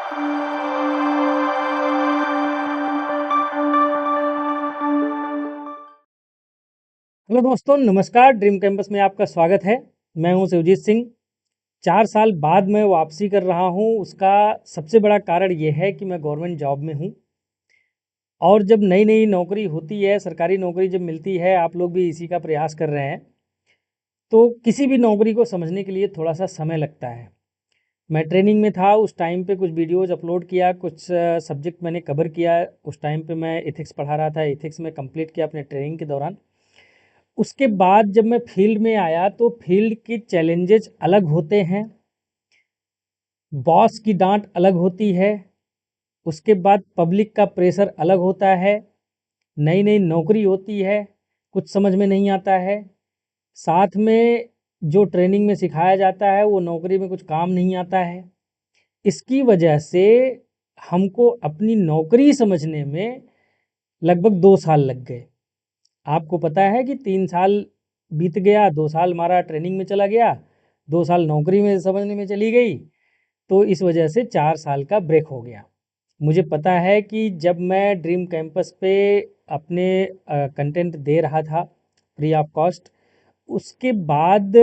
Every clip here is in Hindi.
हेलो दोस्तों, नमस्कार। ड्रीम कैंपस में आपका स्वागत है। मैं हूं शिवजीत सिंह। 4 साल बाद मैं वापसी कर रहा हूं। उसका सबसे बड़ा कारण ये है कि मैं गवर्नमेंट जॉब में हूं। और जब नई नई नौकरी होती है, सरकारी नौकरी जब मिलती है, आप लोग भी इसी का प्रयास कर रहे हैं, तो किसी भी नौकरी को समझने के लिए थोड़ा सा समय लगता है। मैं ट्रेनिंग में था, उस टाइम पे कुछ वीडियोज़ अपलोड किया, कुछ सब्जेक्ट मैंने कवर किया। उस टाइम पे मैं एथिक्स पढ़ा रहा था, एथिक्स में कंप्लीट किया अपने ट्रेनिंग के दौरान। उसके बाद जब मैं फील्ड में आया तो फील्ड के चैलेंजेस अलग होते हैं, बॉस की डांट अलग होती है, उसके बाद पब्लिक का प्रेशर अलग होता है, नई नई नौकरी होती है, कुछ समझ में नहीं आता है, साथ में जो ट्रेनिंग में सिखाया जाता है वो नौकरी में कुछ काम नहीं आता है। इसकी वजह से हमको अपनी नौकरी समझने में लगभग 2 साल लग गए। आपको पता है कि 3 साल बीत गया, 2 साल हमारा ट्रेनिंग में चला गया, 2 साल नौकरी में समझने में चली गई, तो इस वजह से 4 साल का ब्रेक हो गया। मुझे पता है कि जब मैं ड्रीम कैंपस पे अपने कंटेंट दे रहा था फ्री ऑफ कॉस्ट, उसके बाद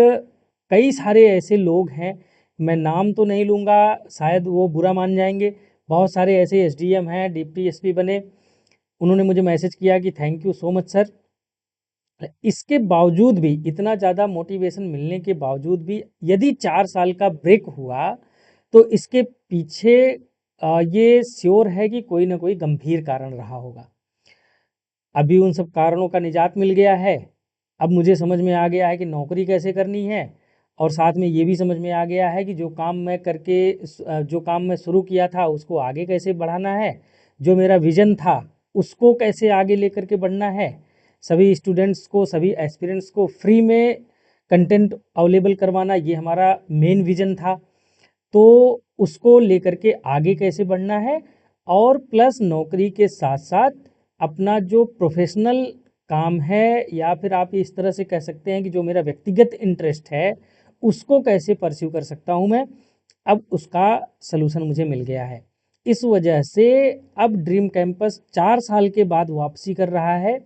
कई सारे ऐसे लोग हैं, मैं नाम तो नहीं लूँगा, शायद वो बुरा मान जाएंगे। बहुत सारे ऐसे एसडीएम हैं, डिप्टी एसपी बने, उन्होंने मुझे मैसेज किया कि thank you so much sir. इसके बावजूद भी, इतना ज़्यादा मोटिवेशन मिलने के बावजूद भी, यदि 4 साल का ब्रेक हुआ तो इसके पीछे ये श्योर है कि कोई ना कोई गंभीर कारण रहा होगा। अभी उन सब कारणों का निजात मिल गया है। अब मुझे समझ में आ गया है कि नौकरी कैसे करनी है, और साथ में ये भी समझ में आ गया है कि जो काम मैं करके जो काम मैं शुरू किया था उसको आगे कैसे बढ़ाना है, जो मेरा विज़न था उसको कैसे आगे लेकर के बढ़ना है। सभी स्टूडेंट्स को, सभी एस्पिरेंट्स को फ्री में कंटेंट अवेलेबल करवाना, ये हमारा मेन विज़न था। तो उसको लेकर के आगे कैसे बढ़ना है, और प्लस नौकरी के साथ साथ अपना जो प्रोफेशनल काम है, या फिर आप इस तरह से कह सकते हैं कि जो मेरा व्यक्तिगत इंटरेस्ट है उसको कैसे परस्यू कर सकता हूँ मैं, अब उसका सलूशन मुझे मिल गया है। इस वजह से अब ड्रीम कैंपस 4 साल के बाद वापसी कर रहा है,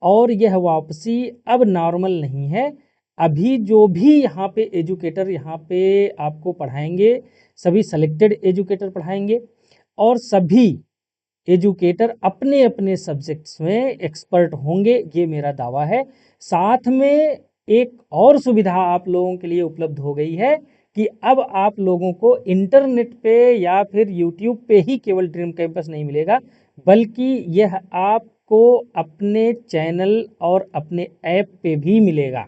और यह वापसी अब नॉर्मल नहीं है। अभी जो भी यहाँ पे एजुकेटर यहाँ पे आपको पढ़ाएंगे, सभी सेलेक्टेड एजुकेटर पढ़ाएंगे, और सभी एजुकेटर अपने अपने सब्जेक्ट्स में एक्सपर्ट होंगे, ये मेरा दावा है। साथ में एक और सुविधा आप लोगों के लिए उपलब्ध हो गई है कि अब आप लोगों को इंटरनेट पे या फिर यूट्यूब पे ही केवल ड्रीम कैंपस नहीं मिलेगा, बल्कि यह आपको अपने चैनल और अपने ऐप पे भी मिलेगा।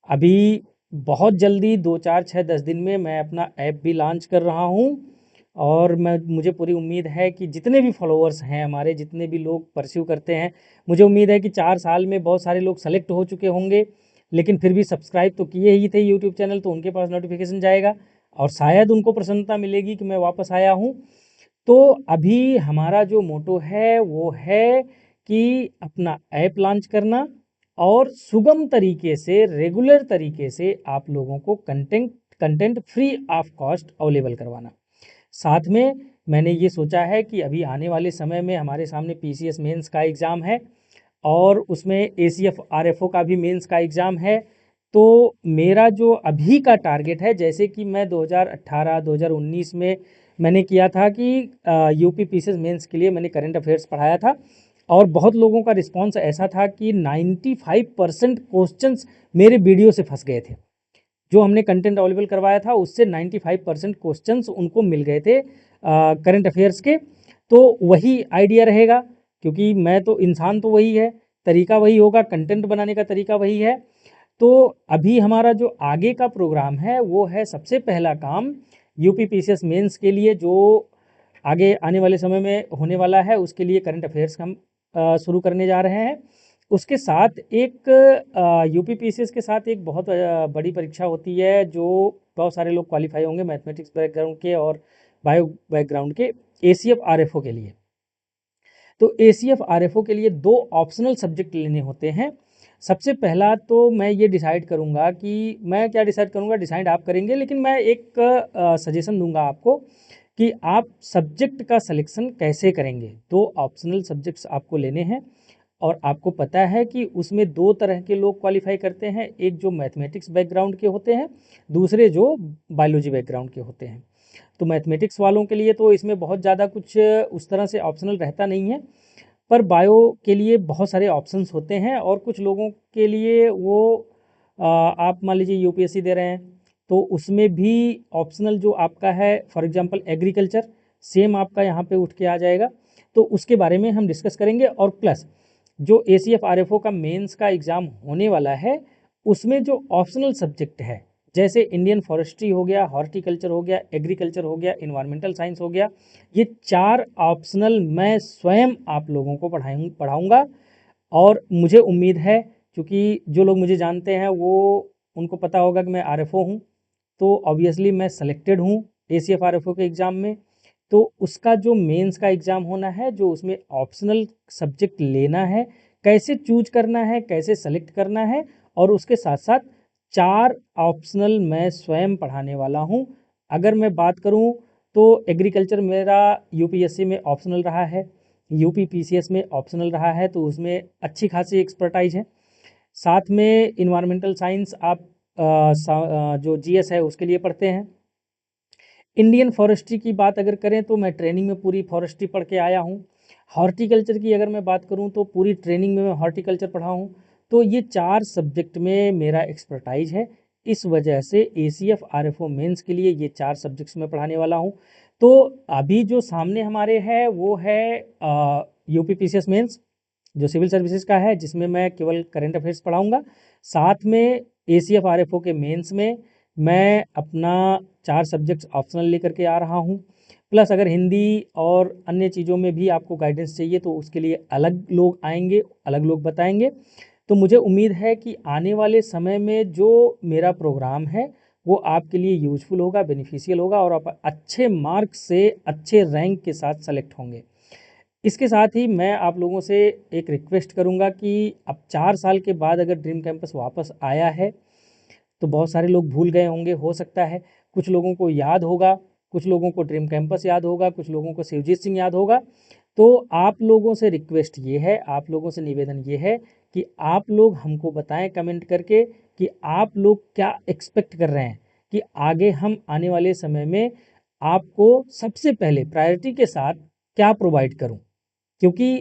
अभी बहुत जल्दी 2 4 6 10 दिन में मैं अपना ऐप भी लॉन्च कर रहा हूँ, और मुझे पूरी उम्मीद है कि जितने भी फॉलोअर्स हैं हमारे, जितने भी लोग परस्यू करते हैं, मुझे उम्मीद है कि 4 साल में बहुत सारे लोग सेलेक्ट हो चुके होंगे, लेकिन फिर भी सब्सक्राइब तो किए ही थे यूट्यूब चैनल, तो उनके पास नोटिफिकेशन जाएगा और शायद उनको प्रसन्नता मिलेगी कि मैं वापस आया हूँ। तो अभी हमारा जो मोटो है वो है कि अपना ऐप लॉन्च करना, और सुगम तरीके से, रेगुलर तरीके से आप लोगों को content content free of cost available करवाना। साथ में मैंने ये सोचा है कि अभी आने वाले समय में हमारे सामने पीसीएस मेंस का एग्ज़ाम है, और उसमें एसीएफ आरएफओ का भी मेंस का एग्ज़ाम है। तो मेरा जो अभी का टारगेट है, जैसे कि मैं 2018 2019 में मैंने किया था कि यूपी पीसीएस मेंस के लिए मैंने करंट अफेयर्स पढ़ाया था, और बहुत लोगों का रिस्पांस ऐसा था कि 95% क्वेश्चंस मेरे वीडियो से फंस गए थे। जो हमने कंटेंट अवेलेबल करवाया था उससे 95% क्वेश्चंस उनको मिल गए थे करंट अफेयर्स के। तो वही आइडिया रहेगा, क्योंकि मैं तो, इंसान तो वही है, तरीका वही होगा, कंटेंट बनाने का तरीका वही है। तो अभी हमारा जो आगे का प्रोग्राम है वो है, सबसे पहला काम यूपी पीसीएस मेंस के लिए जो आगे आने वाले समय में होने वाला है, उसके लिए करंट अफेयर्स हम शुरू करने जा रहे हैं। उसके साथ एक यूपी पीसीएस के साथ एक बहुत बड़ी परीक्षा होती है, जो बहुत सारे लोग क्वालिफाई होंगे मैथमेटिक्स बैकग्राउंड के और बायो बैकग्राउंड के, एसीएफ आरएफओ के लिए। तो एसीएफ आरएफओ के लिए 2 ऑप्शनल सब्जेक्ट लेने होते हैं। सबसे पहला तो मैं ये डिसाइड करूँगा कि मैं क्या डिसाइड करूँगा, डिसाइड आप करेंगे, लेकिन मैं एक सजेशन दूंगा आपको कि आप सब्जेक्ट का सिलेक्शन कैसे करेंगे। 2 ऑप्शनल सब्जेक्ट्स आपको लेने हैं और आपको पता है कि उसमें 2 तरह के लोग क्वालिफाई करते हैं, एक जो मैथमेटिक्स बैकग्राउंड के होते हैं, दूसरे जो बायोलॉजी बैकग्राउंड के होते हैं। तो मैथमेटिक्स वालों के लिए तो इसमें बहुत ज़्यादा कुछ उस तरह से ऑप्शनल रहता नहीं है, पर बायो के लिए बहुत सारे ऑप्शंस होते हैं और कुछ लोगों के लिए वो आप मान लीजिए यूपीएससी दे रहे हैं तो उसमें भी ऑप्शनल जो आपका है फॉर एग्जांपल एग्रीकल्चर सेम आपका यहाँ पे उठ के आ जाएगा। तो उसके बारे में हम डिस्कस करेंगे और प्लस जो एसीएफ आरएफओ का मेंस का एग्ज़ाम होने वाला है उसमें जो ऑप्शनल सब्जेक्ट है जैसे इंडियन फॉरेस्ट्री हो गया, हॉर्टिकल्चर हो गया, एग्रीकल्चर हो गया, इन्वायरमेंटल साइंस हो गया, ये 4 ऑप्शनल मैं स्वयं आप लोगों को पढ़ाऊँगा। और मुझे उम्मीद है क्योंकि जो लोग मुझे जानते हैं वो उनको पता होगा कि मैं आरएफओ हूँ, तो ऑब्वियसली मैं सेलेक्टेड हूँ एसीएफ आरएफओ के एग्ज़ाम में। तो उसका जो मेंस का एग्ज़ाम होना है, जो उसमें ऑप्शनल सब्जेक्ट लेना है, कैसे चूज करना है, कैसे सेलेक्ट करना है और उसके साथ साथ 4 ऑप्शनल मैं स्वयं पढ़ाने वाला हूँ। अगर मैं बात करूँ तो एग्रीकल्चर मेरा यूपीएससी में ऑप्शनल रहा है, यूपी पीसीएस में ऑप्शनल रहा है, तो उसमें अच्छी खासी एक्सपर्टाइज है। साथ में इन्वायरमेंटल साइंस आप जो जीएस है उसके लिए पढ़ते हैं। इंडियन फॉरेस्ट्री की बात अगर करें तो मैं ट्रेनिंग में पूरी फॉरेस्ट्री पढ़ के आया हूँ। हॉर्टिकल्चर की अगर मैं बात करूँ तो पूरी ट्रेनिंग में मैं हॉर्टिकल्चर पढ़ा हूँ। तो ये 4 सब्जेक्ट में मेरा एक्सपर्टाइज है, इस वजह से एसीएफ आरएफओ मेंस के लिए ये 4 सब्जेक्ट्स में पढ़ाने वाला हूँ। तो अभी जो सामने हमारे है वो है यूपी पीसीएस मेंस जो सिविल सर्विसेज का है, जिसमें मैं केवल करंट अफेयर्स पढ़ाऊँगा। साथ में एसीएफ आरएफओ के मेंस में मैं अपना 4 सब्जेक्ट्स ऑप्शनल लेकर के आ रहा हूँ। प्लस अगर हिंदी और अन्य चीज़ों में भी आपको गाइडेंस चाहिए तो उसके लिए अलग लोग आएँगे, अलग लोग बताएँगे। तो मुझे उम्मीद है कि आने वाले समय में जो मेरा प्रोग्राम है वो आपके लिए यूज़फुल होगा, बेनिफिशियल होगा और आप अच्छे मार्क्स से अच्छे रैंक के साथ सेलेक्ट होंगे। इसके साथ ही मैं आप लोगों से एक रिक्वेस्ट करूंगा कि अब 4 साल के बाद अगर ड्रीम कैंपस वापस आया है तो बहुत सारे लोग भूल गए होंगे, हो सकता है कुछ लोगों को याद होगा, कुछ लोगों को ड्रीम कैंपस याद होगा, कुछ लोगों को शिवजीत सिंह याद होगा। तो आप लोगों से रिक्वेस्ट ये है, आप लोगों से निवेदन ये है कि आप लोग हमको बताएं कमेंट करके कि आप लोग क्या एक्सपेक्ट कर रहे हैं कि आगे हम आने वाले समय में आपको सबसे पहले प्रायोरिटी के साथ क्या प्रोवाइड करूं, क्योंकि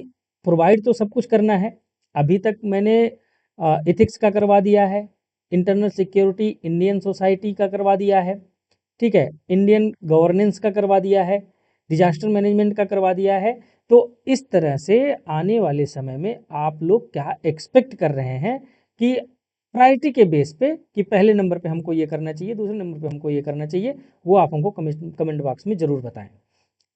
प्रोवाइड तो सब कुछ करना है। अभी तक मैंने एथिक्स का करवा दिया है, इंटरनल सिक्योरिटी इंडियन सोसाइटी का करवा दिया है, ठीक है, इंडियन गवर्नेंस का करवा दिया है, डिजास्टर मैनेजमेंट का करवा दिया है। तो इस तरह से आने वाले समय में आप लोग क्या एक्सपेक्ट कर रहे हैं कि प्रायोरिटी के बेस पे कि पहले नंबर पे हमको ये करना चाहिए, दूसरे नंबर पे हमको ये करना चाहिए, वो आप हमको कमेंट बॉक्स में ज़रूर बताएं।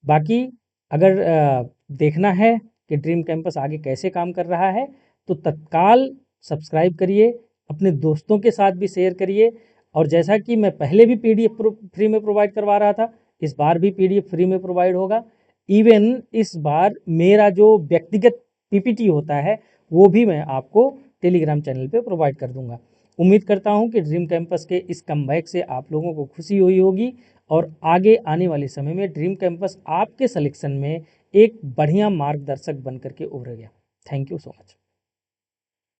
बाकी अगर देखना है कि ड्रीम कैंपस आगे कैसे काम कर रहा है तो तत्काल सब्सक्राइब करिए, अपने दोस्तों के साथ भी शेयर करिए। और जैसा कि मैं पहले भी पीडीएफ फ्री में प्रोवाइड करवा रहा था, इस बार भी पीडीएफ फ्री में प्रोवाइड होगा। इवन इस बार मेरा जो व्यक्तिगत पीपीटी होता है वो भी मैं आपको टेलीग्राम चैनल पे प्रोवाइड कर दूंगा। उम्मीद करता हूं कि ड्रीम कैंपस के इस कमबैक से आप लोगों को खुशी हुई होगी और आगे आने वाले समय में ड्रीम कैंपस आपके सिलेक्शन में एक बढ़िया मार्गदर्शक बन करके उभरेगा। Thank you so much.